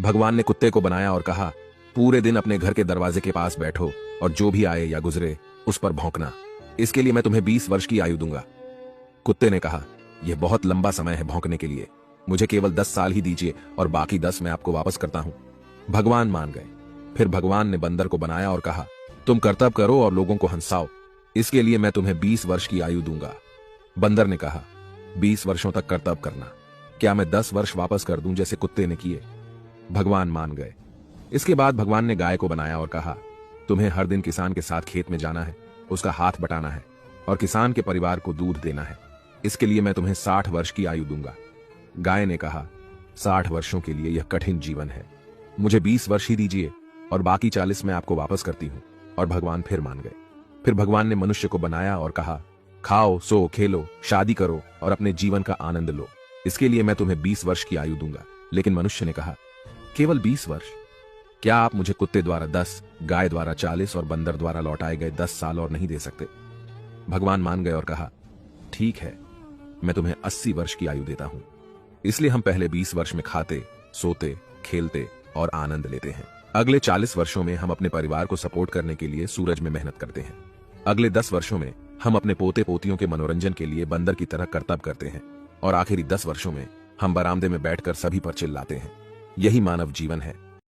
भगवान ने कुत्ते को बनाया और कहा, पूरे दिन अपने घर के दरवाजे के पास बैठो और जो भी आए या गुजरे उस पर भौंकना। इसके लिए मैं तुम्हें 20 वर्ष की आयु दूंगा। कुत्ते ने कहा, यह बहुत लंबा समय है भौंकने के लिए, मुझे केवल 10 साल ही दीजिए और बाकी 10 मैं आपको वापस करता हूं। भगवान मान गए। फिर भगवान ने बंदर को बनाया और कहा, तुम कर्तव्य करो और लोगों को हंसाओ, इसके लिए मैं तुम्हें 20 वर्ष की आयु दूंगा। बंदर ने कहा, 20 वर्षों तक कर्तव्य करना, क्या मैं 10 वर्ष वापस कर दूं जैसे कुत्ते ने किए? भगवान मान गए। इसके बाद भगवान ने गाय को बनाया और कहा, तुम्हें हर दिन किसान के साथ खेत में जाना है, उसका हाथ बटाना है और किसान के परिवार को दूध देना है। इसके लिए मैं तुम्हें 60 वर्ष की आयु दूंगा। गाय ने कहा, 60 वर्षों के लिए यह कठिन जीवन है, मुझे 20 वर्ष ही दीजिए और बाकी 40 मैं आपको वापस करती हूं। और भगवान फिर मान गए। फिर भगवान ने मनुष्य को बनाया और कहा, खाओ, सो, खेलो, शादी करो और अपने जीवन का आनंद लो, इसके लिए मैं तुम्हें 20 वर्ष की आयु दूंगा। लेकिन मनुष्य ने कहा, केवल 20 वर्ष? क्या आप मुझे कुत्ते द्वारा 10, गाय द्वारा 40 और बंदर द्वारा लौटाए गए 10 साल और नहीं दे सकते? भगवान मान गए और कहा, ठीक है, मैं तुम्हें 80 वर्ष की आयु देता हूं। इसलिए हम पहले 20 वर्ष में खाते, सोते, खेलते और आनंद लेते हैं। अगले 40 वर्षों में हम अपने परिवार को सपोर्ट करने के लिए सूरज में मेहनत करते हैं। अगले 10 वर्षों में हम अपने पोते पोतियों के मनोरंजन के लिए बंदर की तरह कर्तव्य करते हैं और आखिरी 10 वर्षों में हम बरामदे में बैठकर सभी पर चिल्लाते हैं। यही मानव जीवन है।